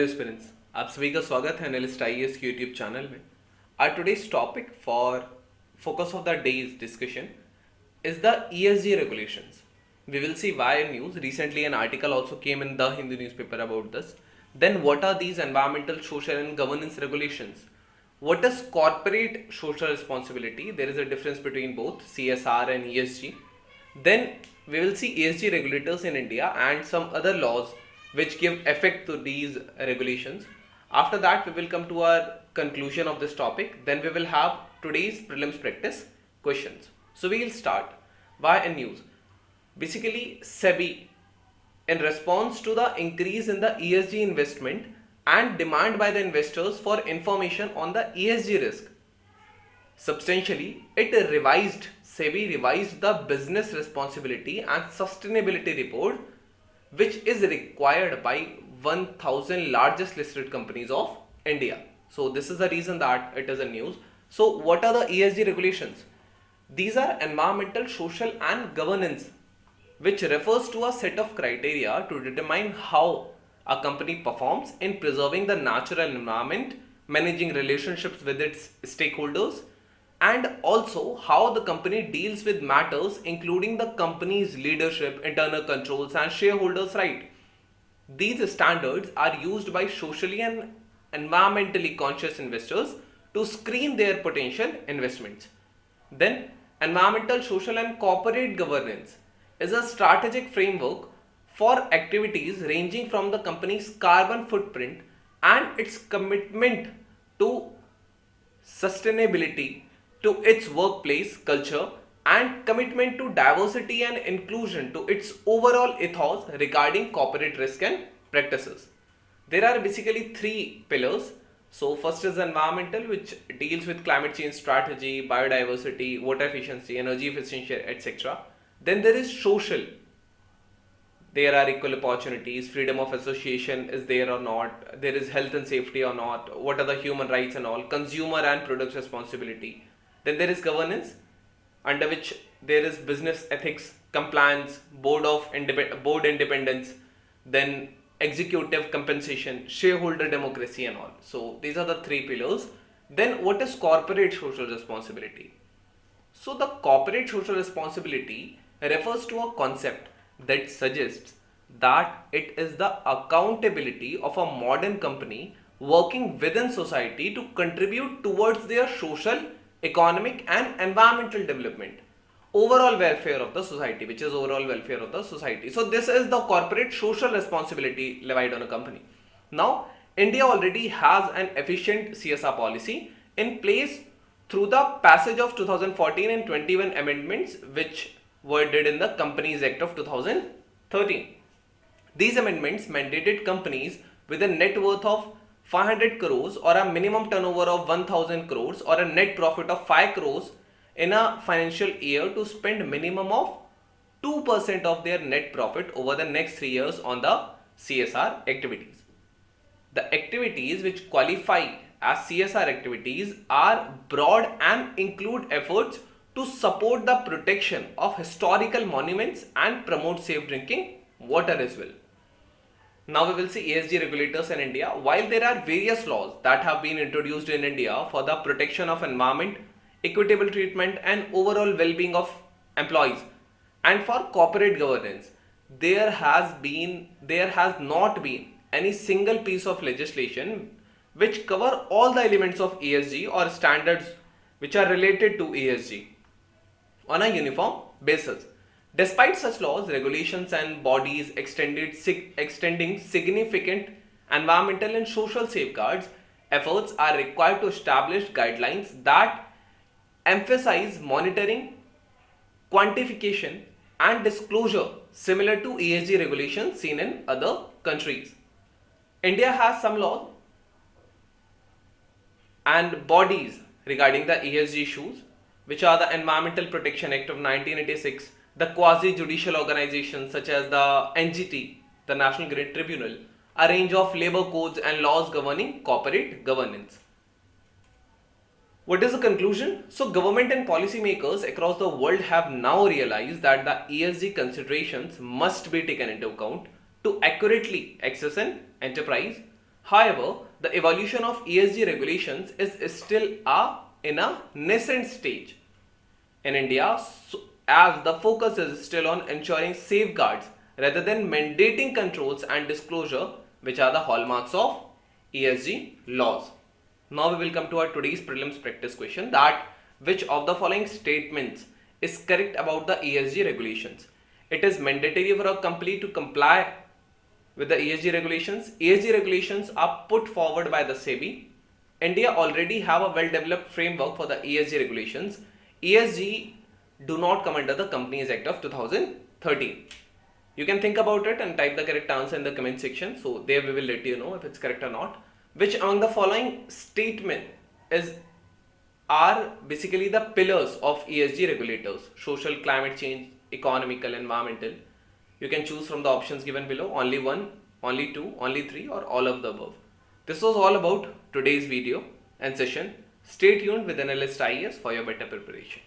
Hello aspirants, आप सभी का स्वागत है एनालिस्ट आईएएस के यूट्यूब चैनल में। Our today's topic for focus of the day's discussion is the ESG regulations. We will see why news. Recently an article also came in the Hindu newspaper about this. Then what are these environmental, social and governance regulations? What is corporate social responsibility? There is a difference between both CSR and ESG. Then we will see ESG regulators in India and some other laws which give effect to these regulations. After that, we will come to our conclusion of this topic. Then we will have today's prelims practice questions. So we will start. Why in news? Basically, SEBI, in response to the increase in the ESG investment and demand by the investors for information on the ESG risk, substantially, SEBI revised the business responsibility and sustainability report, which is required by 1000 largest listed companies of India. So this is the reason that it is a news. So what are the ESG regulations? These are environmental, social and governance, which refers to a set of criteria to determine how a company performs in preserving the natural environment, managing relationships with its stakeholders, and also how the company deals with matters including the company's leadership, internal controls and shareholders' right. These standards are used by socially and environmentally conscious investors to screen their potential investments. Then, environmental, social, and corporate governance is a strategic framework for activities ranging from the company's carbon footprint and its commitment to sustainability to its workplace culture and commitment to diversity and inclusion to its overall ethos regarding corporate risk and practices. There are basically three pillars. So first is environmental, which deals with climate change strategy, biodiversity, water efficiency, energy efficiency, etc. Then there is social. There are equal opportunities, freedom of association is there or not, there is health and safety or not, what are the human rights and all, consumer and product responsibility. Then there is governance, under which there is business ethics, compliance, board independence, then executive compensation, shareholder democracy and all. So these are the three pillars. Then what is corporate social responsibility? So the corporate social responsibility refers to a concept that suggests that it is the accountability of a modern company working within society to contribute towards their social, economic and environmental development, overall welfare of the society, which is overall welfare of the society. So this is the corporate social responsibility levied on a company. Now India already has an efficient CSR policy in place through the passage of 2014 and 21 amendments which were did in the Companies Act of 2013. These amendments mandated companies with a net worth of 500 crores or a minimum turnover of 1000 crores or a net profit of 5 crores in a financial year to spend minimum of 2% of their net profit over the next 3 years on the CSR activities. The activities which qualify as CSR activities are broad and include efforts to support the protection of historical monuments and promote safe drinking water as well. Now we will see ESG regulators in India. While there are various laws that have been introduced in India for the protection of environment, equitable treatment and overall well-being of employees and for corporate governance, there has not been any single piece of legislation which cover all the elements of ESG or standards which are related to ESG on a uniform basis. Despite such laws, regulations and bodies extending significant environmental and social safeguards, efforts are required to establish guidelines that emphasize monitoring, quantification and disclosure similar to ESG regulations seen in other countries. India has some laws and bodies regarding the ESG issues, which are the Environmental Protection Act of 1986, the quasi-judicial organizations such as the NGT, the National Grid Tribunal, a range of labor codes and laws governing corporate governance. What is the conclusion? So government and policymakers across the world have now realized that the ESG considerations must be taken into account to accurately assess an enterprise, However, the evolution of ESG regulations is still in a nascent stage. In India, as the focus is still on ensuring safeguards rather than mandating controls and disclosure, which are the hallmarks of ESG laws. Now we will come to our today's prelims practice question, that which of the following statements is correct about the ESG regulations? It is mandatory for a company to comply with the ESG regulations. ESG regulations are put forward by the SEBI. India already have a well-developed framework for the ESG regulations. ESG do not come under the Companies Act of 2013. You can think about it and type the correct answer in the comment section. So there we will let you know if it's correct or not. Which among the following statement are basically the pillars of ESG regulators? Social, climate change, economical, environmental. You can choose from the options given below. Only one, only two, only three, or all of the above. This was all about today's video and session. Stay tuned with ANALYST IAS for your better preparation.